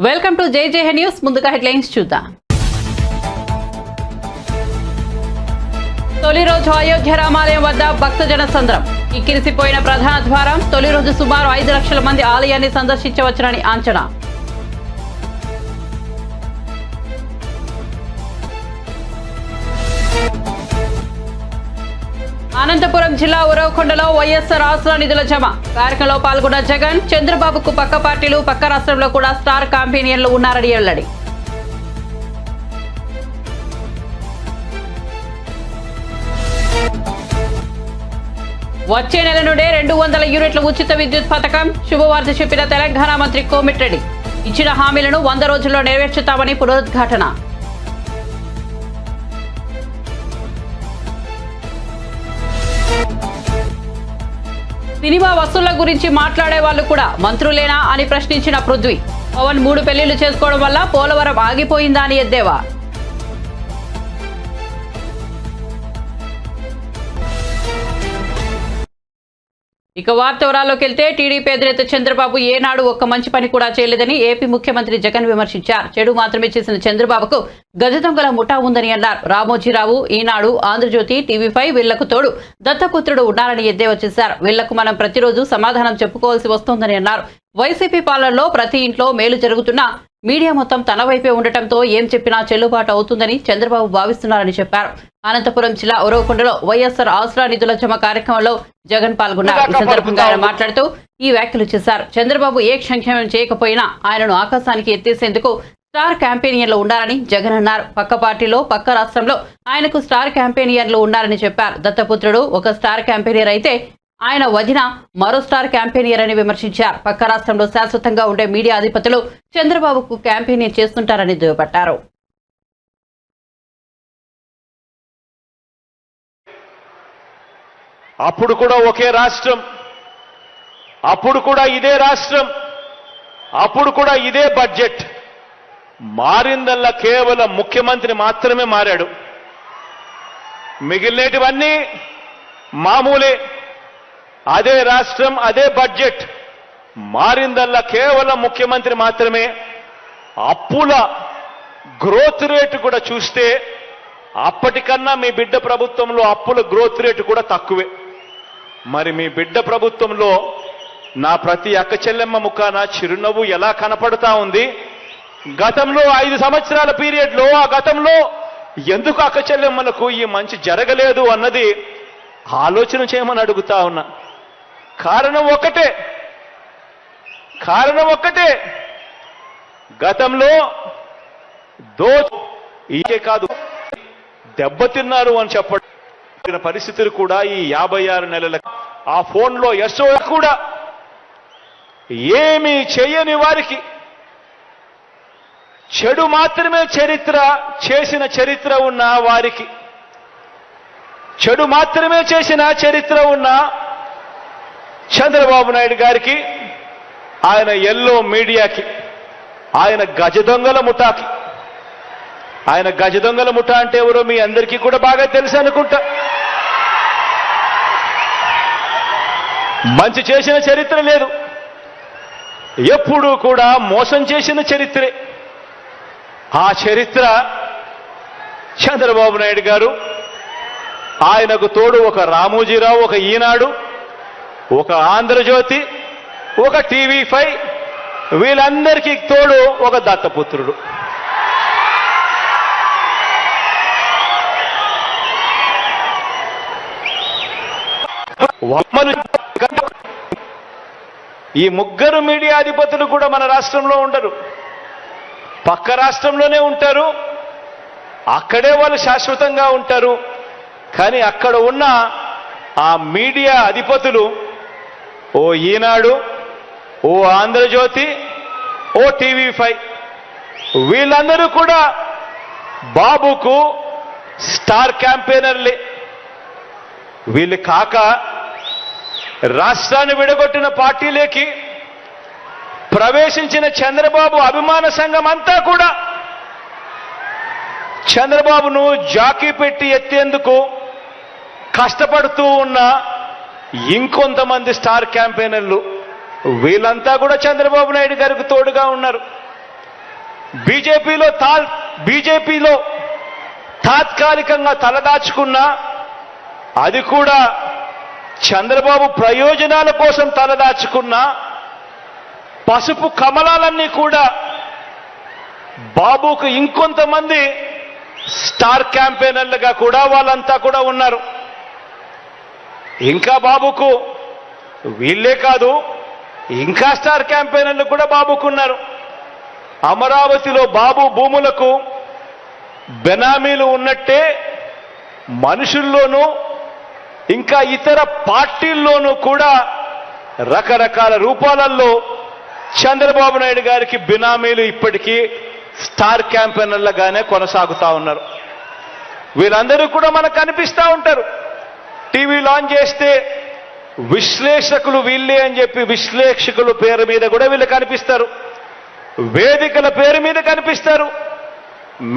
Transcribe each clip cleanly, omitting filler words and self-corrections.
Welcome to జేజేహే news. ముందుగా headlines చూద్దాం. తొలి రోజు అయోధ్య రామాలయం వద్ద భక్తజన సంద్రం. కిక్కిరిసిపోయిన ప్రధాన ద్వారం. తొలి రోజు సుమారు 5 లక్షల మంది ఆలయాన్ని సందర్శించవచ్చునని అంచనా. అనంతపురం జిల్లా ఉరవకొండలో వైఎస్ఆర్ ఆసరా నిధుల జమ. కార్యక్రమంలో పాల్గొన్న జగన్, చంద్రబాబుకు పక్క పార్టీలు, పక్క రాష్ట్రంలో కూడా స్టార్ క్యాంపెయినర్లు ఉన్నారని వెల్లడి. వచ్చే నెల నుండే 200 యూనిట్ల ఉచిత విద్యుత్ పథకం. శుభవార్త చెప్పిన తెలంగాణ మంత్రి కోమిటిరెడ్డి. ఇచ్చిన హామీలను 100 రోజుల్లో నెరవేర్చుతామని పునరుద్ఘాటన. సినిమా వసూళ్ల గురించి మాట్లాడే వాళ్ళు కూడా మంత్రులేనా అని ప్రశ్నించిన పృథ్వీ. పవన్ 3 పెళ్లిళ్లు చేసుకోవడం వల్ల పోలవరం ఆగిపోయిందా అని ఎద్దేవా. ఇక వార్త వివరాల్లోకి వెళ్తే టీడీపీ అధినేత చంద్రబాబు ఏనాడు ఒక్క మంచి పని కూడా చేయలేదని ఏపీ ముఖ్యమంత్రి జగన్ విమర్శించారు. చెడు మాత్రమే చేసిన చంద్రబాబుకు గజ దొంగల ముఠా ఉందని అన్నారు. రామోజీరావు, ఈనాడు, ఆంధ్రజ్యోతి, టీవీ5 వీళ్లకు తోడు దత్తపుత్రుడు ఉన్నారని ఎద్దేవా చేశారు. వీళ్లకు మనం ప్రతిరోజు సమాధానం చెప్పుకోవాల్సి వస్తోందని అన్నారు. వైసీపీ పాలనలో ప్రతి ఇంట్లో మేలు జరుగుతున్నా మీడియా మొత్తం తన వైపే ఉండటంతో ఏం చెప్పినా చెల్లుబాటు అవుతుందని చంద్రబాబు భావిస్తున్నారని చెప్పారు. అనంతపురం జిల్లా ఉరవకొండలో వైఎస్ఆర్ ఆసరా నిధుల జమ కార్యక్రమంలో జగన్ పాల్గొన్నారు. ఈ సందర్భంగా ఆయన మాట్లాడుతూ ఈ వ్యాఖ్యలు చేశారు. చంద్రబాబు ఏ సంక్షేమం చేయకపోయినా ఆయనను ఆకాశానికి ఎత్తేసేందుకు స్టార్ క్యాంపెయినర్లు ఉండాలని జగన్ అన్నారు. పక్క పార్టీలో, పక్క రాష్ట్రంలో ఆయనకు స్టార్ క్యాంపెయినర్లు ఉన్నారని చెప్పారు. దత్తపుత్రుడు ఒక స్టార్ క్యాంపెయినర్ అయితే ఆయన వదిన మరో స్టార్ క్యాంపెయినర్ అని విమర్శించారు. పక్క రాష్ట్రంలో శాశ్వతంగా ఉండే మీడియా అధిపతులు చంద్రబాబుకు క్యాంపెయిన్ చేస్తుంటారని దుయ్యబట్టారు. అప్పుడు కూడా ఒకే రాష్ట్రం, అప్పుడు కూడా ఇదే రాష్ట్రం, అప్పుడు కూడా ఇదే బడ్జెట్. మారిందల్లా కేవలం ముఖ్యమంత్రి మాత్రమే మారాడు. మిగిలినటివన్నీ మామూలే. అదే రాష్ట్రం, అదే బడ్జెట్. మారిందల్లా కేవలం ముఖ్యమంత్రి మాత్రమే. అప్పుల గ్రోత్ రేటు కూడా చూస్తే అప్పటికన్నా మీ బిడ్డ ప్రభుత్వంలో అప్పుల గ్రోత్ రేటు కూడా తక్కువే. మరి మీ బిడ్డ ప్రభుత్వంలో నా ప్రతి అక్క చెల్లెమ్మ ముఖాన చిరునవ్వు ఎలా కనపడతా ఉంది? గతంలో 5 సంవత్సరాల పీరియడ్లో ఆ గతంలో ఎందుకు అక్క చెల్లెమ్మలకు ఈ మంచి జరగలేదు అన్నది ఆలోచన చేయమని అడుగుతా ఉన్నా. కారణం ఒక్కటే. గతంలో ఇదే కాదు దెబ్బతిన్నారు అని చెప్పిన పరిస్థితులు కూడా ఈ 56 నెలల ఆ ఫోన్లో ఎస్ఓ కూడా ఏమీ చేయని వారికి చెడు మాత్రమే చేసిన చరిత్ర ఉన్న వారికి, చెడు మాత్రమే చేసిన చరిత్ర ఉన్న చంద్రబాబు నాయుడు గారికి, ఆయన ఎల్లో మీడియాకి, ఆయన గజ దొంగల ముఠాకి. ఆయన గజ దొంగల ముఠా అంటే ఎవరో మీ అందరికీ కూడా బాగా తెలుసు అనుకుంటా. మంచి చేసిన చరిత్ర లేదు, ఎప్పుడూ కూడా మోసం చేసిన చరిత్రే. ఆ చరిత్ర చంద్రబాబు నాయుడు గారు, ఆయనకు తోడు ఒక రామోజీరావు, ఒక ఈనాడు, ఒక ఆంధ్రజ్యోతి, ఒక టీవీ5 వీళ్ళందరికీ తోడు ఒక దత్తపుత్రుడు. ఈ ముగ్గురు మీడియా అధిపతులు కూడా మన రాష్ట్రంలో ఉండరు, పక్క రాష్ట్రంలోనే ఉంటారు. అక్కడే వాళ్ళు శాశ్వతంగా ఉంటారు. కానీ అక్కడ ఉన్న ఆ మీడియా అధిపతులు, ఓ ఈనాడు, ఓ ఆంధ్రజ్యోతి, ఓ టీవీ5 వీళ్ళందరూ కూడా బాబుకు స్టార్ క్యాంపెయినర్లే. వీళ్ళు కాక రాష్ట్రాన్ని విడగొట్టిన పార్టీలోకి ప్రవేశించిన చంద్రబాబు అభిమాన సంఘం అంతా కూడా చంద్రబాబును జాకీ పెట్టి ఎత్తేందుకు కష్టపడుతూ ఉన్న ఇంకొంతమంది స్టార్ క్యాంపెయినర్లు వీళ్ళంతా కూడా చంద్రబాబు నాయుడు గారికి తోడుగా ఉన్నారు. బీజేపీలో తాత్కాలికంగా తలదాచుకున్నా అది కూడా చంద్రబాబు ప్రయోజనాల కోసం తలదాచుకున్నా పసుపు కమలాలన్నీ కూడా బాబుకు ఇంకొంతమంది స్టార్ క్యాంపెయినర్లుగా కూడా వాళ్ళంతా కూడా ఉన్నారు. ఇంకా బాబుకు వీళ్ళే కాదు, ఇంకా స్టార్ క్యాంపెయినర్లు కూడా బాబుకున్నారు. అమరావతిలో బాబు భూములకు బెనామీలు ఉన్నట్టే మనుషుల్లోనూ ఇంకా ఇతర పార్టీల్లోనూ కూడా రకరకాల రూపాలలో చంద్రబాబు నాయుడు గారికి బినామీలు ఇప్పటికీ స్టార్ క్యాంపెయినర్లుగానే కొనసాగుతా ఉన్నారు. వీళ్ళందరూ కూడా మనకు కనిపిస్తూ ఉంటారు. టీవీ లాంచ్ చేస్తే విశ్లేషకులు వీళ్ళే అని చెప్పి విశ్లేషకుల పేరు మీద కూడా వీళ్ళు కనిపిస్తారు. వేదికల పేరు మీద కనిపిస్తారు.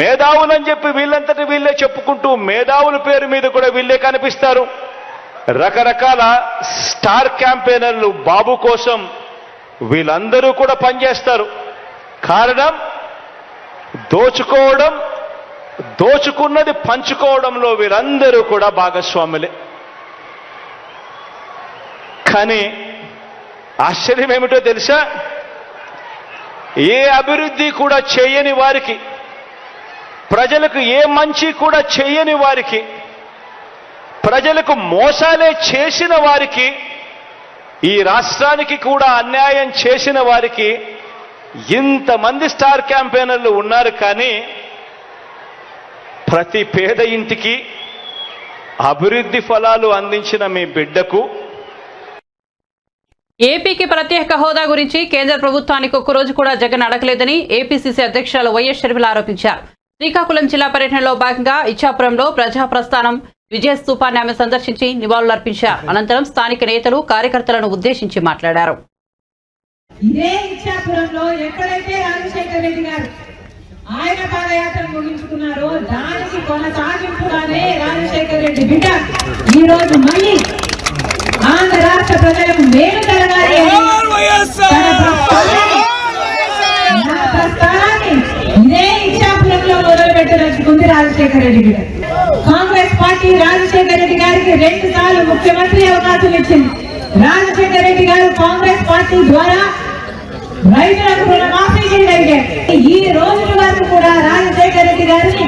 మేధావులని చెప్పి వీళ్ళంతటి వీళ్ళే చెప్పుకుంటూ మేధావుల పేరు మీద కూడా వీళ్ళే కనిపిస్తారు. రకరకాల స్టార్ క్యాంపెయినర్లు బాబు కోసం వీళ్ళందరూ కూడా పనిచేస్తారు. కారణం దోచుకోవడం, దోచుకున్నది పంచుకోవడంలో వీళ్ళందరూ కూడా భాగస్వాములే. కానీ ఆశ్చర్యం ఏమిటో తెలుసా? ఏ అభివృద్ధి కూడా చేయని వారికి, ప్రజలకు ఏ మంచి కూడా చేయని వారికి, ప్రజలకు మోసాలే చేసిన వారికి, ఈ రాష్ట్రానికి కూడా అన్యాయం చేసిన వారికి ఇంతమంది స్టార్ క్యాంపెయినర్లు ఉన్నారు. కానీ ప్రతి పేద ఇంటికి అభివృద్ధి ఫలాలు అందించిన మీ బిడ్డకు ఏపీకి ప్రత్యేక హోదా గురించి కేంద్ర ప్రభుత్వానికి ఒక్కరోజు కూడా జగన్ అడగలేదని ఏపీసీసీ అధ్యక్షురాలు వైఎస్ షర్మిల ఆరోపించారు. శ్రీకాకుళం జిల్లా పర్యటనలో భాగంగా ఇచ్చాపురంలో ప్రజాప్రస్థానం విజయ స్తూపాన్ని ఆమె సందర్శించి నివాళులర్పించారు. అనంతరం స్థానిక నేతలు కార్యకర్తలను ఉద్దేశించి మాట్లాడారు. ఇదే ఇచ్చాపురంలో ఎక్కడైతే రాజశేఖర్ రెడ్డి గారు ఆయన పాదయాత్ర ముగించుకున్నారో దానికి కొనసాగింపుగానే రాజశేఖర్ రెడ్డి బిడ్డ ఈ రోజు మళ్ళీ ఆంధ్ర రాష్ట్ర ప్రజలకు మేలు కలగాలి ప్రస్థానాన్ని ఇదే ఇచ్చాపురంలో మొదలుపెట్టదలుచుకుంది రాజశేఖర్ రెడ్డి బిడ్డ. కాంగ్రెస్ పార్టీ రాజశేఖర్ రెడ్డి గారికి 2 సార్లు ముఖ్యమంత్రి అవకాశం ఇచ్చింది. రాజశేఖర్ రెడ్డి గారు కాంగ్రెస్ పార్టీ ద్వారా రైతులకు రుణమాఫీ చేయగలిగారు. ఈ రోజు వరకు కూడా రాజశేఖర్ రెడ్డి గారిని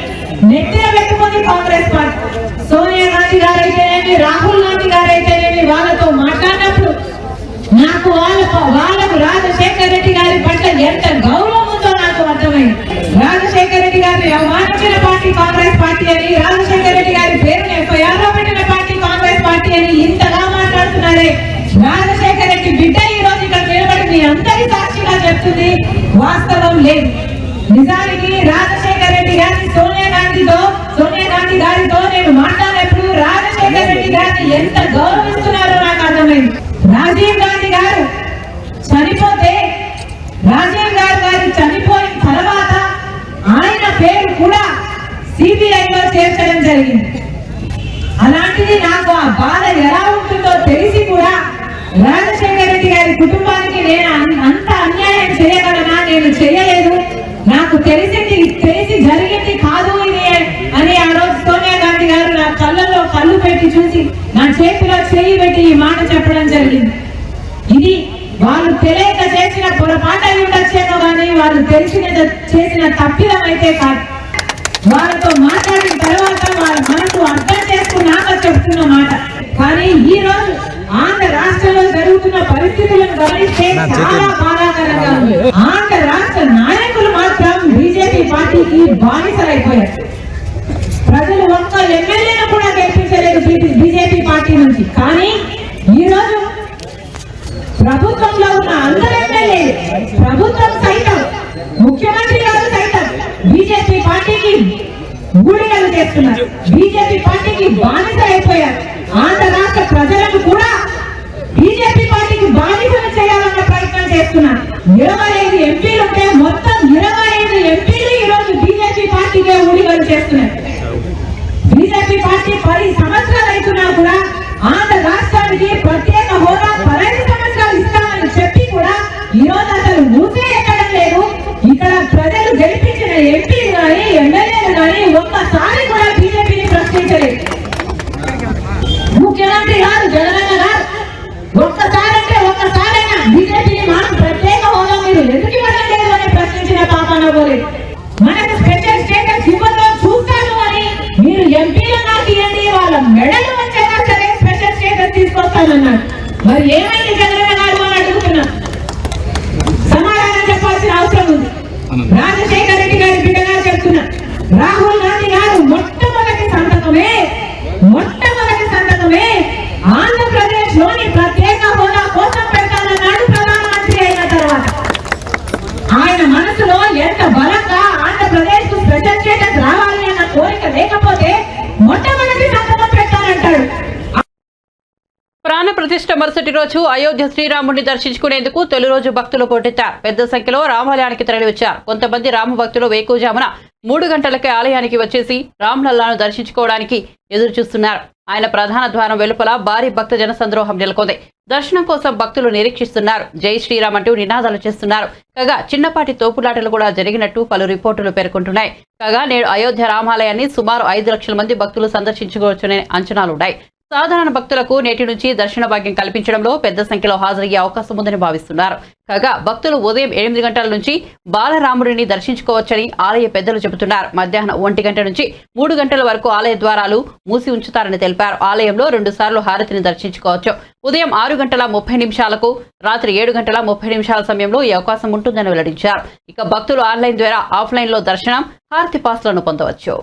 నెత్తిన పెట్టుకుని కాంగ్రెస్ పార్టీ సోనియా గాంధీ గారైతేనేమి, రాహుల్ గాంధీ గారైతేనేమి వాళ్ళతో మాట్లాడినప్పుడు నాకు వాళ్ళకు రాజశేఖర్ రెడ్డి గారి పట్ల ఎంత గౌరవం ఉందో నాకు అర్థమైంది. రాజశేఖర్ రెడ్డి గారిని అవమానించిన పార్టీ కాంగ్రెస్ పార్టీ అని, రాజశేఖర్ రెడ్డి గారి పేరుని ఎఫ్ఐఆర్ లో పెట్టిన పార్టీ కాంగ్రెస్ పార్టీ అని ఇంతగా మాట్లాడుతున్నారే. రాజశేఖర్ రెడ్డి బిడ్డ ఈ రోజు ఇక్కడ నిలబడి మీ అందరి సాక్షిగా చెప్తుంది వాస్తవం లేదు. నిజానికి రాజశేఖర్ రెడ్డి గారిని సోనియా గాంధీ గారితో నేను మాట్లాడినప్పుడు రాజశేఖర్ రెడ్డి గారిని ఎంత గౌరవిస్తున్నారో నాకు అర్థమైంది. రాజీవ్ గాంధీ గారు చనిపోతే గారు చనిపోయిన తర్వాత ఆయన పేరు కూడా సిబిఐలో చేర్చడం జరిగింది. అలాంటిది నాకు ఆ బాధ ఎలా ఉంటుందో తెలిసి కూడా రాజశేఖర్ రెడ్డి గారి కుటుంబానికి నేను అంత అన్యాయం చేయగలనా? నేను చేయలేదు, నాకు తెలిసి జరిగింది కాదు ఇది అని ఆ రోజు సోనియా గాంధీ గారు నా కళ్ళల్లో కళ్ళు పెట్టి చూసి నా చేతిలో చేయి పెట్టి ఈ మాట చెప్పడం జరిగింది. ఇది వాళ్ళు తెలియక చేసిన పొరపాటు అయి ఉండొచ్చేమో కానీ వాళ్ళు చేసిన తప్పిదం అయితే కాదు. వాళ్ళతో మాట్లాడిన తర్వాత వాళ్ళ మనసు అర్థం చేసుకున్నాక చెప్తున్న మాట. కానీ ఈ రోజు ఆంధ్ర రాష్ట్రంలో జరుగుతున్న పరిస్థితులను గమనిస్తే చాలా బాధాకరంగా ఉంది. ఆంధ్ర రాష్ట్ర నాయకులు మాత్రం బీజేపీ పార్టీకి బానిసలైపోయారు. ప్రజలు ఒక్క ఎమ్మెల్యేను కూడా గెలిపించలేదు బీజేపీ పార్టీ నుంచి. కానీ ఈ రోజు ప్రభుత్వంలో ఉన్న అందరు ఎమ్మెల్యేలు, ప్రభుత్వం సైతం, ముఖ్యమంత్రి గారు సైతం బీజేపీ పార్టీకి ఊడిగలు చేస్తున్నారు, బీజేపీ పార్టీకి బానిస అయిపోయారు. ఆంధ్ర రాష్ట్ర ప్రజలను కూడా బీజేపీ పార్టీకి బానిసలు చేయాలన్న ప్రయత్నం చేస్తున్నారు. 25 ఎంపీలు ఉంటే మొత్తం 25 ఎంపీలు ఈ రోజు బీజేపీ పార్టీకే ఊడిగలు చేస్తున్నారు. బీజేపీ పార్టీ 10 సంవత్సరాలు అవుతున్నా కూడా ఆంధ్ర రాష్ట్రానికి ప్రత్యేక హోదా 15 సంవత్సరాలు ఇస్తామని చెప్పి కూడా ఈ రోజు అసలు ఊసే ఎక్కడం లేదు. ఇక్కడ ప్రజలు గెలిపి చేస్తానన్నాడు. మరి ఏమైంది చంద్రన్న గారు అని అడుగుతున్నా. సమాధానం చెప్పాల్సిన అవసరం ఉంది. రాజశేఖర రెడ్డి గారి బిడ్డగా చెప్తున్నా, రాహుల్ గాంధీ గారు మొట్టమొదటి సంతకమే ఆంధ్రప్రదేశ్ లోని ప్రత్యేక హోదా కోసం పెట్టాలన్నాడు ప్రధానమంత్రి అయిన తర్వాత. ఆయన మనసులో ఎంత బలంగా ఆంధ్రప్రదేశ్ కు స్పెషల్ స్టేటస్ రావాలి అన్న కోరిక లేకపోతే మొట్టమొదటి సంతకం పెట్టాలంటాడు. ప్రాణ ప్రతిష్ఠ మరుసటి రోజు అయోధ్య శ్రీరాముడిని దర్శించుకునేందుకు తొలి రోజు భక్తులు పోటెత్తారు. పెద్ద సంఖ్యలో రామాలయానికి తరలివచ్చారు. కొంతమంది రామ భక్తులు వేకువజామున 3 గంటలకే ఆలయానికి వచ్చేసి రామ్లల్లాను దర్శించుకోవడానికి ఎదురు చూస్తున్నారు. ఆయన ప్రధాన ద్వారం వెలుపల భారీ భక్త జన సంద్రోహం నెలకొంది. దర్శనం కోసం భక్తులు నిరీక్షిస్తున్నారు. జై శ్రీరామ్ అంటూ నినాదాలు చేస్తున్నారు. కాగా చిన్నపాటి తోపులాటలు కూడా జరిగినట్టు పలు రిపోర్టులు పేర్కొంటున్నాయి. కాగా నేడు అయోధ్య రామాలయాన్ని సుమారు 5 లక్షల మంది భక్తులు సందర్శించుకోవచ్చనే అంచనాలున్నాయి. సాధారణ భక్తులకు నేటి నుంచి దర్శన భాగ్యం కల్పించడంలో పెద్ద సంఖ్యలో హాజరయ్యే అవకాశం ఉందని భావిస్తున్నారు. కాగా భక్తులు ఉదయం 8 గంటల నుంచి బాలరాముడిని దర్శించుకోవచ్చని ఆలయ పెద్దలు చెబుతున్నారు. మధ్యాహ్నం 1 గంట నుంచి 3 గంటల వరకు ఆలయ ద్వారాలు మూసి ఉంచుతారని తెలిపారు. ఆలయంలో 2 సార్లు హారతిని దర్శించుకోవచ్చు. ఉదయం 6:30 రాత్రి 7:30 సమయంలో ఈ అవకాశం ఉంటుందని వెల్లడించారు. ఇక భక్తులు ఆన్లైన్ ద్వారా ఆఫ్లైన్ లో దర్శనం, హారతి పాస్లను పొందవచ్చు.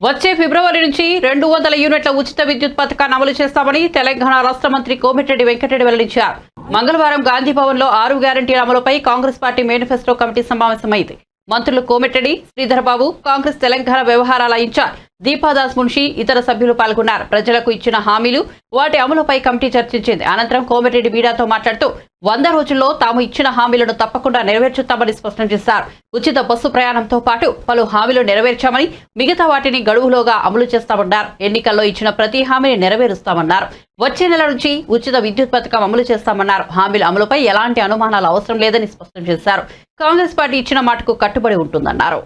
వచ్చే ఫిబ్రవరి నుంచి 200 యూనిట్ల ఉచిత విద్యుత్ పథకాన్ని అమలు చేస్తామని తెలంగాణ రాష్ట్ర మంత్రి కోమటిరెడ్డి వెంకటరెడ్డి వెల్లడించారు. మంగళవారం గాంధీ భవన్ లో 6 గ్యారంటీల అమలుపై కాంగ్రెస్ పార్టీ మేనిఫెస్టో కమిటీ సమావేశమైంది. మంత్రులు కోమటిరెడ్డి, శ్రీధర్ బాబు, కాంగ్రెస్ తెలంగాణ వ్యవహారాల ఇన్ఛార్జ్ దీపాదాస్ మున్షి ఇతర సభ్యులు పాల్గొన్నారు. ప్రజలకు ఇచ్చిన హామీలు, వాటి అమలుపై కమిటీ చర్చించింది. అనంతరం కోమటిరెడ్డి మీడియాతో మాట్లాడుతూ 100 రోజుల్లో తాము ఇచ్చిన హామీలను తప్పకుండా నెరవేర్చుతామని స్పష్టం చేశారు. ఉచిత బస్సు ప్రయాణంతో పాటు పలు హామీలు నెరవేర్చామని, మిగతా వాటిని గడువులోగా అమలు చేస్తామన్నారు. ఎన్నికల్లో ఇచ్చిన ప్రతి హామీని నెరవేరుస్తామన్నారు. వచ్చే నెల నుంచి ఉచిత విద్యుత్ పథకం అమలు చేస్తామన్నారు. హామీల అమలుపై ఎలాంటి అనుమానాలు అవసరం లేదని స్పష్టం చేశారు. కాంగ్రెస్ పార్టీ ఇచ్చిన మాటకు కట్టుబడి ఉంటుందన్నారు.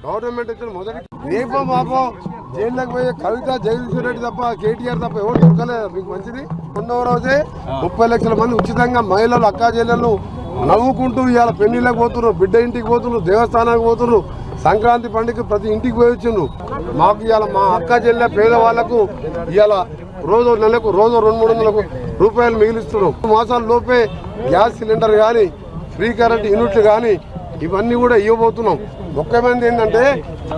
గవర్నమెంట్ ఇచ్చిన మొదటి రేపో మాపో జైల్లోకి పోయే కవిత, జగదీశ్వర్ రెడ్డి తప్ప కేటీఆర్ తప్ప ఎవరు దొరకలేదు. మీకు మంచిది. 2వ రోజే 30 లక్షల మంది ఉచితంగా మహిళలు, అక్కా చెల్లెళ్ళు నవ్వుకుంటూ ఇవాళ పెళ్లిళ్ళకి పోతున్నారు, బిడ్డ ఇంటికి పోతున్నారు, దేవస్థానానికి పోతున్నారు. సంక్రాంతి పండుగ ప్రతి ఇంటికి పోయి వచ్చిండ్రు. మాకు ఇవాళ మా అక్కా చెల్లె పేదవాళ్లకు ఇవాళ నెలకు 200-300 రూపాయలు మిగిలిస్తున్నాం. 3 మాసాల లోపే గ్యాస్ సిలిండర్ కానీ, ఫ్రీ కరెంట్ యూనిట్లు కానీ ఇవన్నీ కూడా ఇవ్వబోతున్నాం. ముఖ్యమైనది ఏంటంటే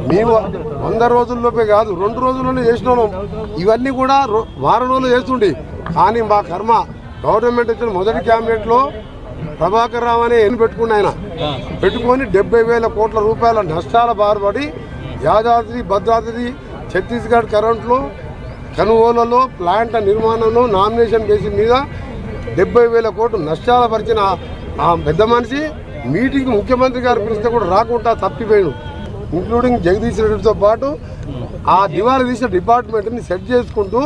మేము 100 రోజుల్లోపే కాదు, 2 రోజుల్లోనే చేసినాం. ఇవన్నీ కూడా వారం రోజులు చేస్తుండే. కానీ మా కర్మ గవర్నమెంట్ ఇచ్చిన మొదటి క్యాబినెట్లో ప్రభాకర్ రావు అనే పెట్టుకున్న ఆయన పెట్టుకొని 70,000 కోట్ల రూపాయల నష్టాల బారపడి యాదాద్రి, భద్రాద్రి, ఛత్తీస్గఢ్ కరెంట్లో కొనుగోళ్లలో, ప్లాంట్ల నిర్మాణంలో, నామినేషన్ బేసిస్ మీద 70,000 కోట్లు నష్టాల పరిచిన ఆ పెద్ద మనిషి మీటింగ్ ముఖ్యమంత్రి గారు పిలిస్తే కూడా రాకుండా తప్పిపోయాడు. ఇంక్లూడింగ్ జగదీష్ రెడ్డితో పాటు ఆ దివాలా తీసిన డిపార్ట్మెంట్ని సెట్ చేసుకుంటూ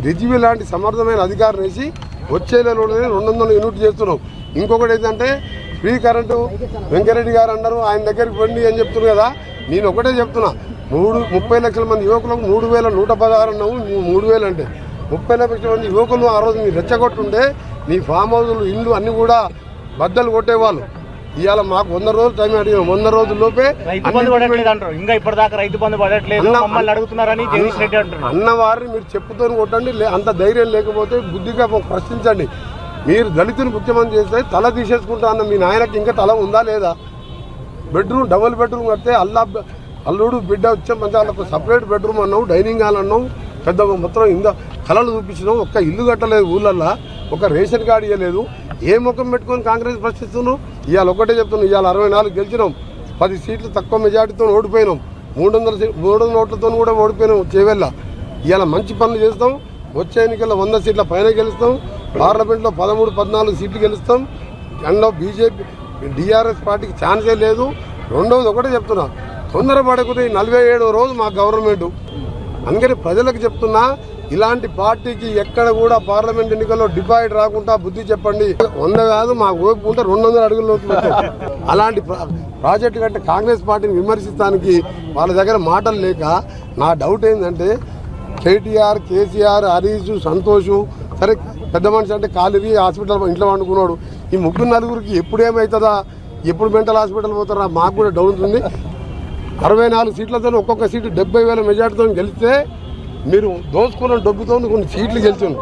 రిజివి లాంటి సమర్థమైన అధికారులు వేసి వచ్చే నెలలోనే 200 యూనిట్లు చేస్తున్నాం. ఇంకొకటి ఏంటంటే ఫ్రీ కరెంటు వెంకరెడ్డి గారు అన్నారు, ఆయన దగ్గరికి పండి అని చెప్తున్నారు కదా. నేను ఒకటే చెప్తున్నా, 30 లక్షల మంది యువకులకు 3,116 అన్నాము. 3,000 అంటే 30 లక్షల మంది యువకులు ఆ రోజు మీరు రెచ్చగొట్టుంటే నీ ఫామ్ హౌజులు, ఇల్లు అన్నీ కూడా బద్దలు కొట్టేవాళ్ళు. ఇవాళ మాకు 100 రోజులు టైం అడిగాం. 100 రోజుల్లోపే అన్నవారిని మీరు చెప్పుతో కొట్టండి. అంత ధైర్యం లేకపోతే బుద్ధిగా ప్రశ్నించండి. మీరు దళితుని ముఖ్యమంత్రి చేస్తే తల తీసేసుకుంటా అన్న మీ నాయనకి ఇంకా తల ఉందా లేదా? డబుల్ బెడ్రూమ్ కడితే అల్లుడు బిడ్డ వచ్చే మంచి వాళ్ళకు సపరేట్ బెడ్రూమ్ అన్నావు, డైనింగ్ హాల్ అన్నావు, పెద్ద మొత్తం ఇంత కళలు చూపించినావు. ఒక్క ఇల్లు కట్టలేదు ఊళ్ళల్లో, ఒక రేషన్ కార్డు ఇవ్వలేదు. ఏ ముఖం పెట్టుకొని కాంగ్రెస్ ప్రశ్నిస్తున్నావు? ఇవాళ ఒకటే చెప్తున్నాం, ఇవాళ 64 గెలిచినాం, 10 సీట్లు తక్కువ మెజార్టీతో ఓడిపోయినాం, 300 ఓట్లతో కూడా ఓడిపోయినాం చేవెళ్ళ. ఇవాళ మంచి పనులు చేస్తాం. వచ్చే ఎన్నికల్లో 100 సీట్ల పైన గెలుస్తాం. పార్లమెంట్లో 13-14 సీట్లు గెలుస్తాం. అందులో బీజేపీ, టీఆర్ఎస్ పార్టీకి ఛాన్సే లేదు. రెండవది ఒకటే చెప్తున్నా, తొందరపడకపోతే 47వ రోజు మా గవర్నమెంట్. అందుకని ప్రజలకు చెప్తున్నా, ఇలాంటి పార్టీకి ఎక్కడ కూడా పార్లమెంట్ ఎన్నికల్లో డిపాజిట్ రాకుండా బుద్ధి చెప్పండి. 100 కాదు, మాకు ఓపుకుంటే 200 అడుగుల్లో అలాంటి ప్రాజెక్టు కంటే కాంగ్రెస్ పార్టీని విమర్శించడానికి వాళ్ళ దగ్గర మాటలు లేక నా డౌట్ ఏంటంటే కేటీఆర్, కేసీఆర్, హరీష్, సంతోష్, సరే పెద్ద మనిషి అంటే కాలివి హాస్పిటల్ ఇంట్లో వండుకున్నాడు. ఈ 3-4 ఎప్పుడు ఏమవుతుందా, ఎప్పుడు మెంటల్ హాస్పిటల్ పోతారా మాకు కూడా డౌట్ ఉంది. 64 సీట్లతో ఒక్కొక్క సీటు 70,000 మెజార్టీతో గెలిస్తే మీరు దోచుకున్న డబ్బుతో కొన్ని సీట్లు గెలిచాను.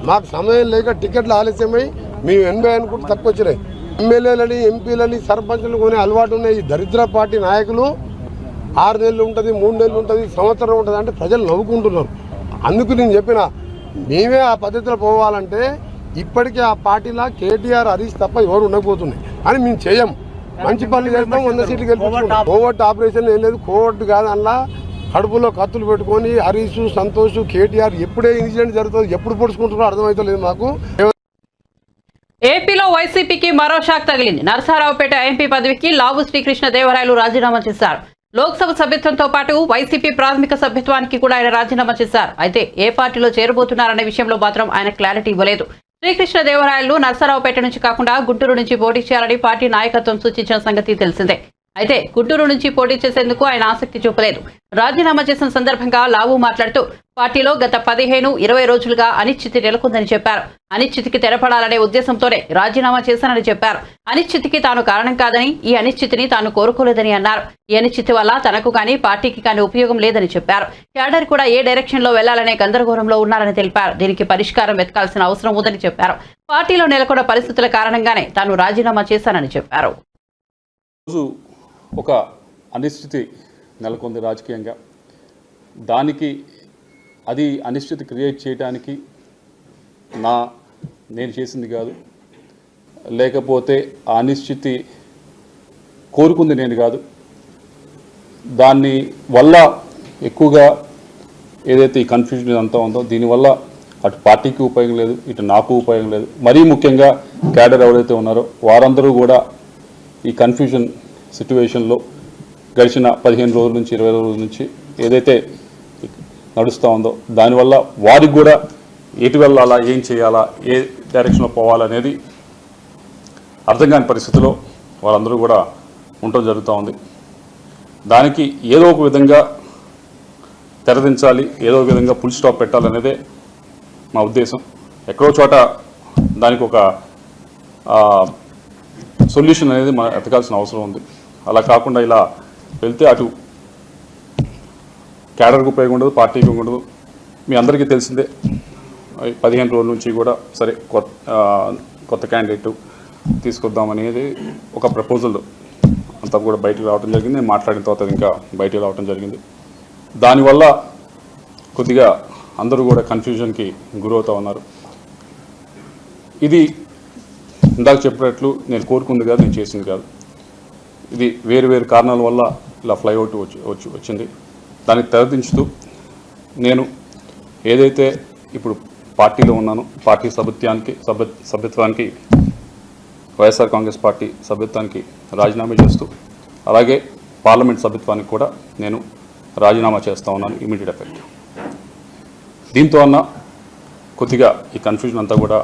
మాకు సమయం లేక టికెట్లు ఆలస్యమై మేము 80 అనుకుంటే తక్కువ వచ్చినాయి. ఎమ్మెల్యేలని ఎంపీలని సర్పంచ్లు కొనే అలవాటు ఉన్నాయి. ఈ దరిద్ర పార్టీ నాయకులు 6 నెలలు ఉంటుంది, 3 నెలలు ఉంటుంది, సంవత్సరం ఉంటుంది అంటే ప్రజలు నవ్వుకుంటున్నారు. అందుకు నేను చెప్పిన మేమే ఆ పద్ధతిలో పోవాలంటే ఇప్పటికే ఆ పార్టీలో కేటీఆర్ హరీష్ తప్ప ఎవరు ఉండకపోతున్నాయి అని మేము చేయం. మంచి పనులు చేస్తాం, 100 సీట్లు గెలుపుకుంటాం. కోవర్ట్ ఆపరేషన్ ఏం లేదు, కోవర్ట్ కాదు. అందులో కడుపులో కత్తులు పెట్టుకొని హరీష్, సంతోష్, కేటీఆర్ ఎప్పుడే ఇన్సిడెంట్ జరుగుతుంది, ఎప్పుడు పొడుచుకుంటున్నారో అర్థమవుతలేదు మాకు. ఏపీలో వైసీపీకి మరో షాక్ తగిలింది. నరసరావుపేట ఎంపీ పదవికి లావు శ్రీకృష్ణదేవరాయలు రాజీనామా చేశారు. లోక్సభ సభ్యత్వంతో పాటు వైసీపీ ప్రాథమిక సభ్యత్వానికి కూడా ఆయన రాజీనామా చేశారు. అయితే ఏ పార్టీలో చేరబోతున్నారనే విషయంలో మాత్రం ఆయన క్లారిటీ ఇవ్వలేదు. శ్రీకృష్ణదేవరాయలు నరసరావుపేట నుంచి కాకుండా గుంటూరు నుంచి పోటీ చేయాలని పార్టీ నాయకత్వం సూచించిన సంగతి తెలిసిందే. అయితే గుంటూరు నుంచి పోటీ చేసేందుకు ఆయన ఆసక్తి చూపలేదు. రాజీనామా చేసిన సందర్భంగా లావు మాట్లాడుతూ పార్టీలో గత 15-20 రోజులుగా అనిశ్చితి నెలకొందని చెప్పారు. అనిశ్చితికి తెరపడాలనే ఉద్దేశంతోనే రాజీనామా చేశానని చెప్పారు. అనిశ్చితికి తాను కారణం కాదని, ఈ అనిశ్చితిని తాను కోరుకోలేదని అన్నారు. ఈ అనిశ్చితి వల్ల తనకు కానీ పార్టీకి కానీ ఉపయోగం లేదని చెప్పారు. క్యాడర్ కూడా ఏ డైరెక్షన్ లో వెళ్లాలనే గందరగోళంలో ఉన్నారని తెలిపారు. దీనికి పరిష్కారం వెతకాల్సిన అవసరం ఉందని చెప్పారు. పార్టీలో నెలకొన్న పరిస్థితుల కారణంగానే తాను రాజీనామా చేశానని చెప్పారు. ఒక అనిశ్చితి నెలకొంది రాజకీయంగా. దానికి అది అనిశ్చితి క్రియేట్ చేయడానికి నేను చేసింది కాదు, లేకపోతే ఆ అనిశ్చితి కోరుకుంది నేను కాదు. దాన్ని వల్ల ఎక్కువగా ఏదైతే ఈ కన్ఫ్యూజన్ అంతా ఉందో దీనివల్ల అటు పార్టీకి ఉపయోగం లేదు, ఇటు నాకు ఉపయోగం లేదు. మరీ ముఖ్యంగా క్యాడర్ ఎవరైతే ఉన్నారో వారందరూ కూడా ఈ కన్ఫ్యూజన్ సిట్యువేషన్లో గడిచిన 15 రోజుల నుంచి 20 రోజుల నుంచి ఏదైతే నడుస్తూ ఉందో దానివల్ల వారికి కూడా ఎటు వెళ్ళాలా, ఏం చేయాలా, ఏ డైరెక్షన్లో పోవాలనేది అర్థం కాని పరిస్థితిలో వాళ్ళందరూ కూడా ఉండటం జరుగుతూ ఉంది. దానికి ఏదో ఒక విధంగా తెరదించాలి, ఏదో ఒక విధంగా ఫుల్ స్టాప్ పెట్టాలనేదే మా ఉద్దేశం. ఎక్కడో చోట దానికి ఒక సొల్యూషన్ అనేది మనం ఎతకాల్సిన అవసరం ఉంది. అలా కాకుండా ఇలా వెళ్తే అటు క్యాడర్కి ఉపయోగం ఉండదు, పార్టీకి ఉండదు. మీ అందరికీ తెలిసిందే 15 రోజుల నుంచి కూడా సరే కొత్త క్యాండిడేట్ తీసుకొద్దాం అనేది ఒక ప్రపోజల్ అంతా కూడా బయటకు రావడం జరిగింది. నేను మాట్లాడిన తర్వాత ఇంకా బయటకు రావడం జరిగింది. దానివల్ల కొద్దిగా అందరూ కూడా కన్ఫ్యూజన్కి గురవుతూ ఉన్నారు. ఇది ఇందాక చెప్పినట్లు నేను కోరుకుంది కాదు, నేను చేసింది కాదు. ఇది వేరు వేరు కారణాల వల్ల ఇలా ఫ్లైఅవుట్ వచ్చింది. దానికి తెరదించుతూ నేను ఏదైతే ఇప్పుడు పార్టీలో ఉన్నానో పార్టీ సభ్యత్వానికి వైఎస్ఆర్ కాంగ్రెస్ పార్టీ సభ్యత్వానికి రాజీనామా చేస్తూ అలాగే పార్లమెంట్ సభ్యత్వానికి కూడా నేను రాజీనామా చేస్తూ ఉన్నాను ఇమీడియట్ ఎఫెక్ట్. దీంతో అన్న కొద్దిగా ఈ కన్ఫ్యూజన్ అంతా కూడా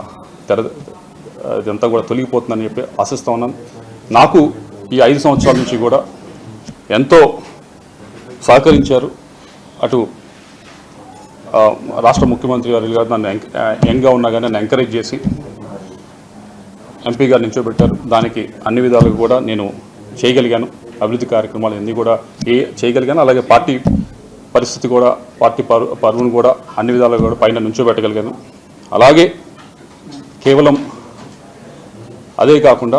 ఇదంతా కూడా తొలగిపోతుందని చెప్పి ఆశిస్తూ ఉన్నాను. నాకు ఈ 5 సంవత్సరాల నుంచి కూడా ఎంతో సహకరించారు. అటు రాష్ట్ర ముఖ్యమంత్రి గారు నన్ను యంగ్గా ఉన్నా కానీ నన్ను ఎంకరేజ్ చేసి ఎంపీగా నిల్చోబెట్టారు. దానికి అన్ని విధాలుగా కూడా నేను చేయగలిగాను. అభివృద్ధి కార్యక్రమాలు అన్నీ కూడా చేయగలిగాను. అలాగే పార్టీ పరిస్థితి కూడా పార్టీ పరువును కూడా అన్ని విధాలుగా కూడా పైన నుంచోబెట్టగలిగాను. అలాగే కేవలం అదే కాకుండా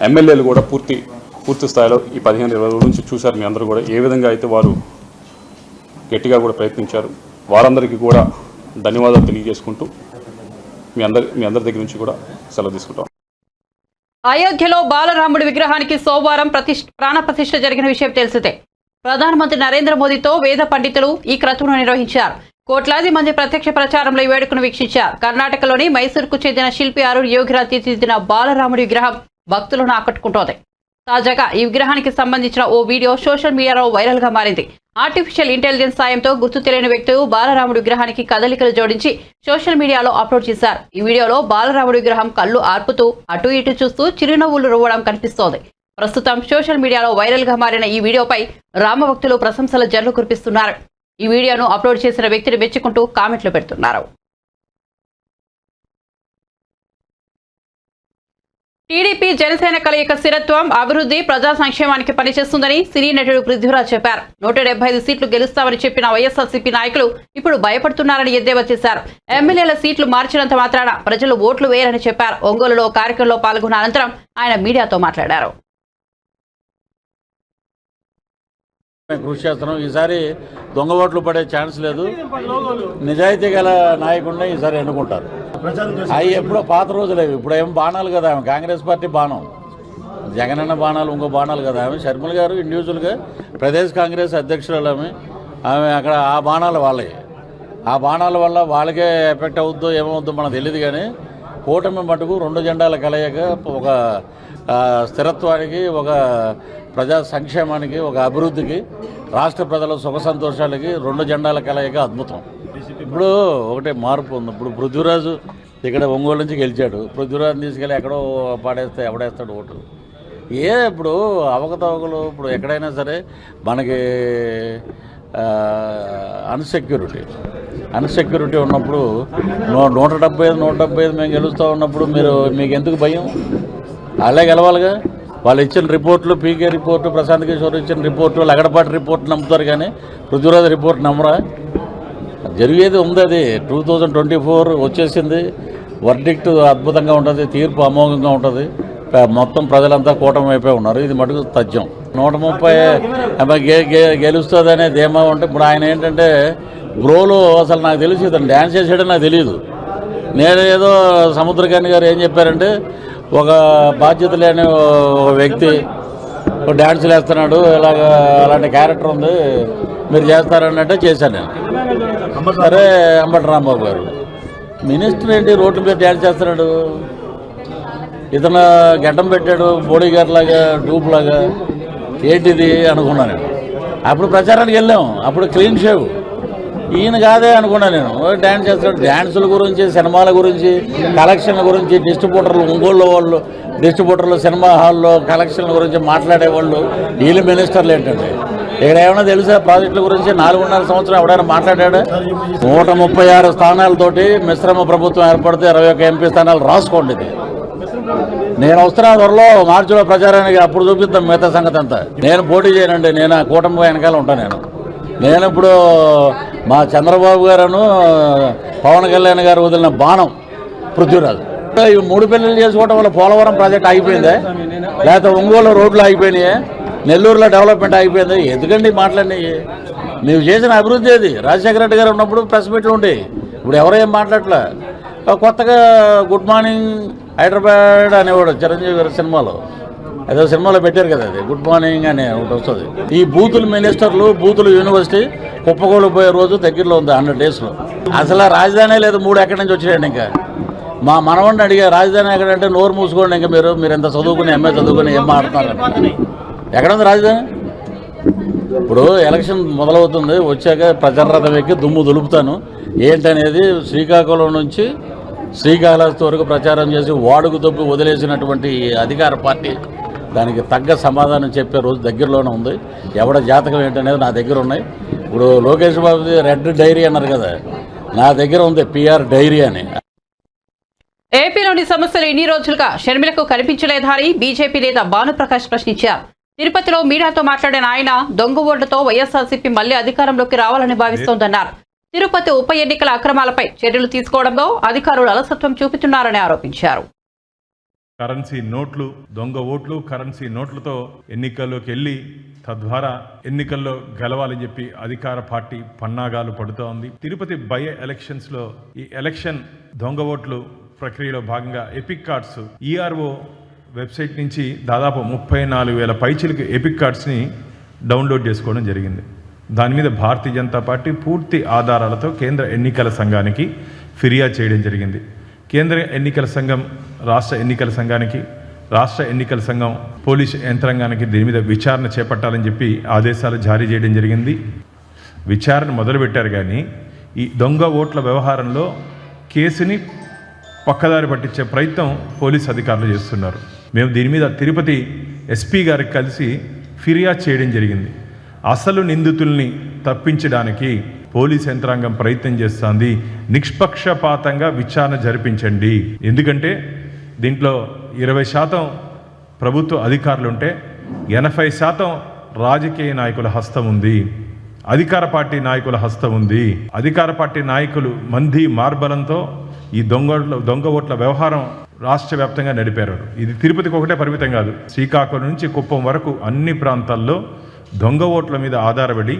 ఎమ్మెల్యేలు కూడా పూర్తి స్థాయిలో ఈ 15-20 రోజుల నుంచి చూశారు. మీ అందరూ కూడా ఏ విధంగా అయితే వారు గట్టిగా కూడా ప్రయత్నించారు. వారందరికీ కూడా ధన్యవాదాలు తెలియజేసుకుంటూ మీ అందరి దగ్గర నుంచి కూడా సెలవు తీసుకుంటాం. అయోధ్యలో బాలరాముడి విగ్రహానికి సోమవారం ప్రాణ ప్రతిష్ఠ జరిగిన విషయం తెలిసిందే. ప్రధానమంత్రి నరేంద్ర మోదీతో వేద పండితులు ఈ క్రతువును నిర్వహించారు. కోట్లాది మంది ప్రత్యక్ష ప్రచారంలో ఈ వేడుకను వీక్షించారు. కర్ణాటకలోని మైసూరుకు చెందిన శిల్పి అరుణ్ యోగిరాజ్ తీర్చిదిద్దిన బాలరాముడి విగ్రహం భక్తులను ఆకట్టుకుంటోంది. తాజాగా ఈ విగ్రహానికి సంబంధించిన ఓ వీడియో సోషల్ మీడియాలో వైరల్ గా మారింది. ఆర్టిఫిషియల్ ఇంటెలిజెన్స్ సాయంతో గుర్తు తెలియని వ్యక్తులు బాలరాముడి విగ్రహానికి కదలికలు జోడించి సోషల్ మీడియాలో అప్లోడ్ చేశారు. ఈ వీడియోలో బాలరాముడి విగ్రహం కళ్ళు ఆర్పుతూ అటు ఇటు చూస్తూ చిరునవ్వులు రువ్వడం కనిపిస్తోంది. ప్రస్తుతం సోషల్ మీడియాలో వైరల్ గా మారిన ఈ వీడియోపై రామభక్తులు ప్రశంసల జల్లు కురిపిస్తున్నారు. ఈ వీడియోను అప్లోడ్ చేసిన వ్యక్తిని మెచ్చుకుంటూ కామెంట్లు పెడుతున్నారు. టీడీపీ జనసేన కలయిక స్థిరత్వం అభివృద్ధి ప్రజా సంక్షేమానికి పనిచేస్తుందని సినీ నటుడు పృథ్వీరాజ్ చెప్పారు. 175 సీట్లు గెలుస్తామని చెప్పిన వైఎస్ఆర్సీపీ నాయకులు ఇప్పుడు భయపడుతున్నారని ఎద్దేవా చేశారు. ఎమ్మెల్యేల సీట్లు మార్చినంత మాత్రాన ప్రజలు ఓట్లు వేయరని చెప్పారు. ఒంగోలులో కార్యక్రమంలో పాల్గొన్న అనంతరం ఆయన మీడియాతో మాట్లాడారు. కృషి చేస్తున్నాం. ఈసారి దొంగ ఓట్లు పడే ఛాన్స్ లేదు. నిజాయితీ గల నాయకుడిని ఈసారి ఎన్నుకుంటారు. అవి ఎప్పుడో పాత రోజులేవి. ఇప్పుడు ఏం బాణాలు కదా, ఆమె కాంగ్రెస్ పార్టీ బాణం, జగనన్న బాణాలు ఇంకో బాణాలు కదా. ఆమె షర్మిల గారు ఇండివిజువల్గా ప్రదేశ్ కాంగ్రెస్ అధ్యక్షురాలు. ఆమె అక్కడ ఆ బాణాలు వాళ్ళవి. ఆ బాణాల వల్ల వాళ్ళకే ఎఫెక్ట్ అవుద్దో ఏమవుద్దో మనకు తెలియదు. కానీ కూటమి మటుకు 2 జెండాల కలయిక ఒక స్థిరత్వానికి, ఒక ప్రజా సంక్షేమానికి, ఒక అభివృద్ధికి, రాష్ట్ర ప్రజల సుఖ సంతోషాలకి 2 జెండాల కలయిక అద్భుతం. ఇప్పుడు ఒకటే మార్పు ఉంది. ఇప్పుడు పృథ్వీరాజు ఇక్కడ ఒంగోలు నుంచి గెలిచాడు. పృథ్వీరాజుని తీసుకెళ్ళి ఎక్కడో పాడేస్తే ఎవడేస్తాడు ఓటు? ఇప్పుడు అవకతవకలు ఇప్పుడు ఎక్కడైనా సరే మనకి అన్సెక్యూరిటీ ఉన్నప్పుడు 175 మేము గెలుస్తూ ఉన్నప్పుడు మీకు ఎందుకు భయం? వాళ్ళే గెలవాలిగా. వాళ్ళు ఇచ్చిన రిపోర్ట్లు, పీకే రిపోర్టు, ప్రశాంత్ కిషోర్ ఇచ్చిన రిపోర్టు, లగడపాటి రిపోర్ట్ నమ్ముతారు కానీ పృథ్వీరాజ్ రిపోర్ట్ నమ్మరా? జరిగేది ఉంది. అది 2024 వచ్చేసింది. వర్డిక్ట్ అద్భుతంగా ఉంటుంది, తీర్పు అమోఘంగా ఉంటుంది. మొత్తం ప్రజలంతా కూటమి అయిపోయి ఉన్నారు. ఇది మటుకు తథ్యం. 130 గెలుస్తుందనే ధీమా ఉంటే ఇప్పుడు ఆయన ఏంటంటే బ్రోలో అసలు నాకు తెలిసి ఇతను డ్యాన్స్ చేసాడని నాకు తెలియదు. నేనేదో సముద్రకాని గారు ఏం చెప్పారంటే ఒక బాధ్యత లేని ఒక వ్యక్తి డ్యాన్సులు వేస్తున్నాడు, అలాంటి క్యారెక్టర్ ఉంది, మీరు చేస్తారన్నట్టే చేశాను నేను. సరే, అంబటి రాంబాబు గారు మినిస్టర్ ఏంటి రోడ్ల మీద డ్యాన్స్ చేస్తున్నాడు, ఇతను గడ్డం పెట్టాడు బోడీ గారు లాగా, డూప్ లాగా, ఏంటిది అనుకున్నాను నేను. అప్పుడు ప్రచారానికి వెళ్ళాం, అప్పుడు క్లీన్ షేవ్. ఈయన కాదే అనుకున్నా నేను. డ్యాన్స్ చేస్తాడు. డ్యాన్సుల గురించి, సినిమాల గురించి, కలెక్షన్ల గురించి, డిస్ట్రిబ్యూటర్లు, ఒంగోలు వాళ్ళు డిస్ట్రిబ్యూటర్లు, సినిమా హాల్లో కలెక్షన్ల గురించి మాట్లాడేవాళ్ళు వీళ్ళు మినిస్టర్లు ఏంటంటే. ఇక్కడ ఏమైనా తెలుసా ప్రాజెక్టుల గురించి? 4.5 సంవత్సరం ఎవడైనా మాట్లాడాడా? 136 స్థానాలతోటి మిశ్రమ ప్రభుత్వం ఏర్పడితే 21 ఎంపీ స్థానాలు రాసుకోండి. ఇది నేను వస్తున్నా త్వరలో మార్చిలో ప్రచారానికి, అప్పుడు చూపిద్దాం మిగతా సంగతి అంతా. నేను పోటీ చేయనండి. నేను ఆ కూటమి వెనకాల ఉంటాను. నేను ఇప్పుడు మా చంద్రబాబు గారును పవన్ కళ్యాణ్ గారు వదిలిన బాణం పృథ్వీరాజు. ఈ 3 పెళ్లిళ్ళు చేసుకోవడం వల్ల పోలవరం ప్రాజెక్ట్ అయిపోయిందే, లేకపోతే ఒంగోలు రోడ్లు అయిపోయినాయి, నెల్లూరులో డెవలప్మెంట్ అయిపోయింది. ఎందుకండి మాట్లాడినాయి? నీవు చేసిన అభివృద్ధి అది. రాజశేఖర రెడ్డి గారు ఉన్నప్పుడు ప్రెస్ మీట్లు ఉండేవి. ఇప్పుడు ఎవరేం మాట్లాడలే. కొత్తగా గుడ్ మార్నింగ్ హైదరాబాద్ అనేవాడు చిరంజీవి గారి సినిమాలో, ఏదో సినిమాలో పెట్టారు కదా, అది గుడ్ మార్నింగ్ అని ఒకటి వస్తుంది. ఈ బూతులు మినిస్టర్లు, బూతులు యూనివర్సిటీ కుప్పగోలు పోయే రోజు దగ్గరలో ఉంది. 100 డేస్లో అసలు రాజధాని లేదు. 3 ఎక్కడి నుంచి వచ్చినాయండి? ఇంకా మా మనవాడిని అడిగా రాజధాని ఎక్కడంటే నోరు మూసుకోండి. ఇంకా మీరు ఎంత చదువుకుని, ఎంఏ చదువుకుని ఏం మాట్లాడుతున్నారు? ఎక్కడ ఉంది రాజధాని? ఇప్పుడు ఎలక్షన్ మొదలవుతుంది, వచ్చాక ప్రచారరథం ఎక్కి దుమ్ము దులుపుతాను. ఏంటనేది శ్రీకాకుళం నుంచి శ్రీకాళహస్తి వరకు ప్రచారం చేసి వాడుకు దొబ్బి వదిలేసినటువంటి అధికార పార్టీ దానికి తగ్గ సమాధానం చెప్పే రోజు దగ్గరలోనే ఉంది. ఎవడ జాతకం ఏంటనేది నా దగ్గర ఉన్నాయి. ఇప్పుడు లోకేష్ బాబుది రెడ్ డైరీ అన్నారు కదా, నా దగ్గర ఉంది పిఆర్ డైరీ అని. ఏపీలోని సమస్యలు ఇన్ని రోజులుగా షర్మిలకు కనిపించలేదా అని బీజేపీ నేత భానుప్రకాష్ ప్రశ్నించారు. తిరుపతిలో మీడియాతో మాట్లాడిన ఆయన దొంగ ఓట్లతో వైఎస్ఆర్సీపీ మళ్లీ అధికారంలోకి రావాలని భావిస్తోందన్నారు. తిరుపతి ఉప ఎన్నికల అక్రమాలపై చర్యలు తీసుకోవడంలో అధికారులు అలసత్వం చూపుతున్నారని ఆరోపించారు. కరెన్సీ నోట్లు, దొంగ ఓట్లు, కరెన్సీ నోట్లతో ఎన్నికల్లోకి వెళ్ళి తద్వారా ఎన్నికల్లో గెలవాలని చెప్పి అధికార పార్టీ పన్నాగాలు పడుతోంది. తిరుపతి బై ఎలక్షన్స్ లో ఈ ఎలక్షన్ దొంగ ఓట్లు ప్రక్రియలో భాగంగా ఎపిక్ కార్డ్స్ ఈఆర్ఓ వెబ్సైట్ నుంచి దాదాపు 34,000 పైచిలకు ఎపిక్ కార్డ్స్ని డౌన్లోడ్ చేసుకోవడం జరిగింది. దాని మీద భారతీయ జనతా పార్టీ పూర్తి ఆధారాలతో కేంద్ర ఎన్నికల సంఘానికి ఫిర్యాదు చేయడం జరిగింది. కేంద్ర ఎన్నికల సంఘం రాష్ట్ర ఎన్నికల సంఘానికి, రాష్ట్ర ఎన్నికల సంఘం పోలీసు యంత్రాంగానికి దీని మీద విచారణ చేపట్టాలని చెప్పి ఆదేశాలు జారీ చేయడం జరిగింది. విచారణ మొదలుపెట్టారు. కానీ ఈ దొంగ ఓట్ల వ్యవహారంలో కేసుని పక్కదారి పట్టించే ప్రయత్నం పోలీసు అధికారులు చేస్తున్నారు. మేము దీని మీద తిరుపతి ఎస్పీ గారికి కలిసి ఫిర్యాదు చేయడం జరిగింది. అసలు నిందితుల్ని తప్పించడానికి పోలీస్ యంత్రాంగం ప్రయత్నం చేస్తోంది. నిష్పక్షపాతంగా విచారణ జరిపించండి. ఎందుకంటే దీంట్లో 20% ప్రభుత్వ అధికారులుంటే 80% రాజకీయ నాయకుల హస్తం ఉంది, అధికార పార్టీ నాయకుల హస్తం ఉంది. అధికార పార్టీ నాయకులు మంది మార్బలంతో ఈ దొంగ ఓట్ల వ్యవహారం రాష్ట్ర వ్యాప్తంగా నడిపారు. ఇది తిరుపతికి ఒకటే పరిమితం కాదు, శ్రీకాకుళం నుంచి కుప్పం వరకు అన్ని ప్రాంతాల్లో దొంగ ఓట్ల మీద ఆధారపడి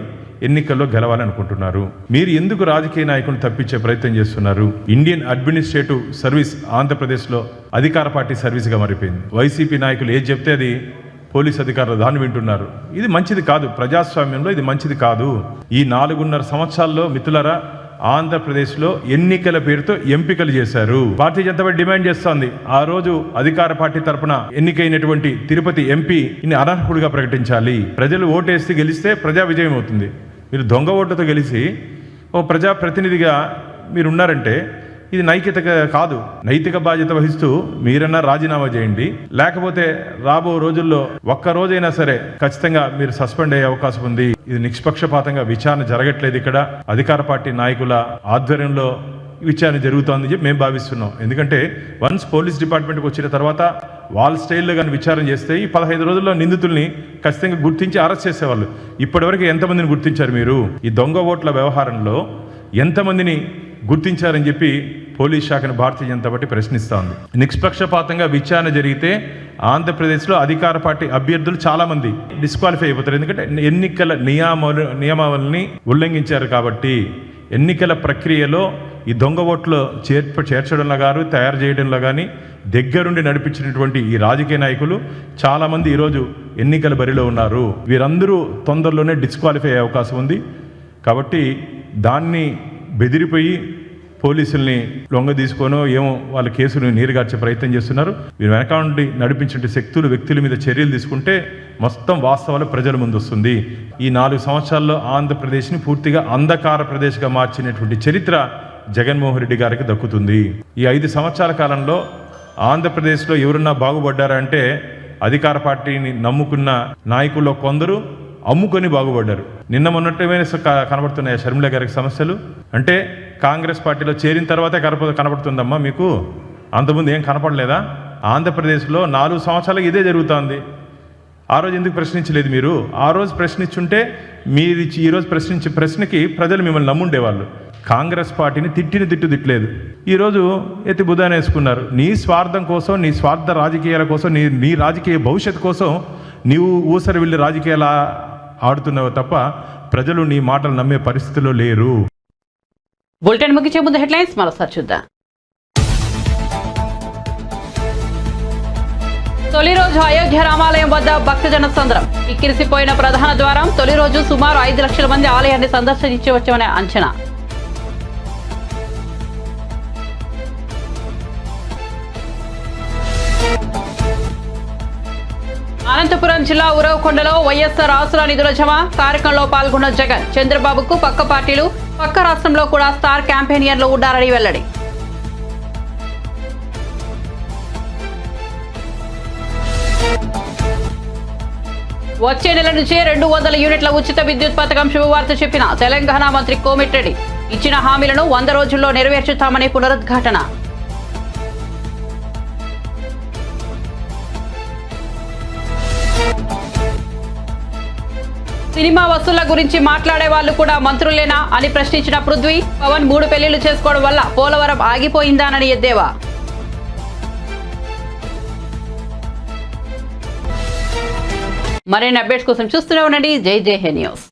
ఎన్నికల్లో గెలవాలనుకుంటున్నారు. మీరు ఎందుకు రాజకీయ నాయకులను తప్పించే ప్రయత్నం చేస్తున్నారు? ఇండియన్ అడ్మినిస్ట్రేటివ్ సర్వీస్ ఆంధ్రప్రదేశ్లో అధికార పార్టీ సర్వీస్గా మారిపోయింది. వైసీపీ నాయకులు ఏది చెప్తే అది పోలీస్ అధికారులు దాన్ని వింటున్నారు. ఇది మంచిది కాదు, ప్రజాస్వామ్యంలో ఇది మంచిది కాదు. ఈ 4.5 సంవత్సరాల్లో మిత్రులారా ఆంధ్రప్రదేశ్లో ఎన్నికల పేరుతో ఎంపికలు చేశారు. భారతీయ జనతా పార్టీ డిమాండ్ చేస్తోంది, ఆ రోజు అధికార పార్టి తరపున ఎన్నికైనటువంటి తిరుపతి ఎంపీ అనర్హుడిగా ప్రకటించాలి. ప్రజలు ఓటేస్తే గెలిస్తే ప్రజా విజయం అవుతుంది. మీరు దొంగ ఓటుతో గెలిచి ఓ ప్రజాప్రతినిధిగా మీరు ఉన్నారంటే ఇది నైతిక కాదు. నైతిక బాధ్యత వహిస్తూ మీరన్నా రాజీనామా చేయండి, లేకపోతే రాబో రోజుల్లో ఒక్క రోజైనా సరే ఖచ్చితంగా మీరు సస్పెండ్ అయ్యే అవకాశం ఉంది. ఇది నిష్పక్షపాతంగా విచారణ జరగట్లేదు. ఇక్కడ అధికార పార్టీ నాయకుల ఆధ్వర్యంలో విచారణ జరుగుతోందని చెప్పి మేము భావిస్తున్నాం. ఎందుకంటే వన్స్ పోలీస్ డిపార్ట్మెంట్కి వచ్చిన తర్వాత వాళ్ళ స్టైల్లో కానీ విచారణ చేస్తే ఈ 15 రోజుల్లో నిందితుల్ని ఖచ్చితంగా గుర్తించి అరెస్ట్ చేసేవాళ్ళు. ఇప్పటివరకు ఎంతమందిని గుర్తించారు మీరు? ఈ దొంగ ఓట్ల వ్యవహారంలో ఎంతమందిని గుర్తించారని చెప్పి పోలీస్ శాఖను భారతీయ జనతా పార్టీ ప్రశ్నిస్తూ ఉంది. నిష్పక్షపాతంగా విచారణ జరిగితే ఆంధ్రప్రదేశ్లో అధికార పార్టీ అభ్యర్థులు చాలామంది డిస్క్వాలిఫై అయిపోతారు. ఎందుకంటే ఎన్నికల నియమావళిని ఉల్లంఘించారు కాబట్టి. ఎన్నికల ప్రక్రియలో ఈ దొంగ ఓట్లు చేర్చడంలో కానీ తయారు చేయడంలో కానీ దగ్గరుండి నడిపించినటువంటి ఈ రాజకీయ నాయకులు చాలామంది ఈరోజు ఎన్నికల బరిలో ఉన్నారు. వీరందరూ తొందరలోనే డిస్క్వాలిఫై అయ్యే అవకాశం ఉంది. కాబట్టి దాన్ని బెదిరిపోయి పోలీసుల్ని లొంగ తీసుకోనో ఏమో వాళ్ళ కేసును నీరుగార్చే ప్రయత్నం చేస్తున్నారు. వీరు వెనక నుండి నడిపించే శక్తులు వ్యక్తుల మీద చర్యలు తీసుకుంటే మొత్తం వాస్తవాలు ప్రజల ముందు వస్తుంది. ఈ 4 సంవత్సరాల్లో ఆంధ్రప్రదేశ్ని పూర్తిగా అంధకార ప్రదేశ్గా మార్చినటువంటి చరిత్ర జగన్మోహన్ రెడ్డి గారికి దక్కుతుంది. ఈ 5 సంవత్సరాల కాలంలో ఆంధ్రప్రదేశ్లో ఎవరున్నా బాగుపడ్డారా అంటే అధికార పార్టీని నమ్ముకున్న నాయకుల్లో కొందరు అమ్ముకొని బాగుపడ్డారు. నిన్న మొన్నటమే కనబడుతున్నాయి షర్మిల గారికి సమస్యలు. అంటే కాంగ్రెస్ పార్టీలో చేరిన తర్వాతే కనబడుతుందమ్మా మీకు, అంతకుముందు ఏం కనపడలేదా? ఆంధ్రప్రదేశ్లో 4 సంవత్సరాలు ఇదే జరుగుతోంది. ఆ రోజు ఎందుకు ప్రశ్నించలేదు మీరు? ఆ రోజు ప్రశ్నించుంటే మీరు ఈరోజు ప్రశ్నించే ప్రశ్నకి ప్రజలు మిమ్మల్ని నమ్ముండేవాళ్ళు. కాంగ్రెస్ పార్టీని తిట్టలేదు. ఈరోజు ఎత్తి బుధాన వేసుకున్నారు. నీ స్వార్థం కోసం, నీ స్వార్థ రాజకీయాల కోసం, నీ రాజకీయ భవిష్యత్తు కోసం నీవు ఊసరి వెళ్ళి రాజకీయాలు ఆడుతున్నావు తప్ప ప్రజలు నీ మాటలు నమ్మే పరిస్థితిలో లేరు. బులెటిన్ ముగించే ముందు హెడ్లైన్స్ మరోసారి చూద్దాం. తొలి రోజు అయోధ్య రామాలయం వద్ద భక్తజన సంద్రం. ఇక్కిరిసిపోయిన ప్రధాన ద్వారం. తొలి రోజు సుమారు 5 లక్షల మంది ఆలయాన్ని సందర్శించవచ్చనే అంచనా. అనంతపురం జిల్లా ఉరవకొండలో వైఎస్ఆర్ ఆసరా నిధుల జమ కార్యక్రమంలో పాల్గొన్న జగన్. చంద్రబాబుకు పక్క పార్టీలు, పక్క రాష్ట్రంలో కూడా స్టార్ క్యాంపెయినర్లు ఉన్నారని వెల్లడి. వచ్చే నెల నుంచే 200 యూనిట్ల ఉచిత విద్యుత్ పథకం శుభవార్త చెప్పిన తెలంగాణ మంత్రి కోమటిరెడ్డి. ఇచ్చిన హామీలను 100 రోజుల్లో నెరవేర్చుతామని పునరుద్ఘాటన. సినిమా వసూళ్ల గురించి మాట్లాడే వాళ్ళు కూడా మంత్రులేనా అని ప్రశ్నించిన పృథ్వీ. పవన్ 3 పెళ్లిళ్లు చేసుకోవడం వల్ల పోలవరం ఆగిపోయిందానని ఎద్దేవా. మరిన్ని అప్డేట్స్ కోసం చూస్తూనే ఉండండి జై జై హే న్యూస్.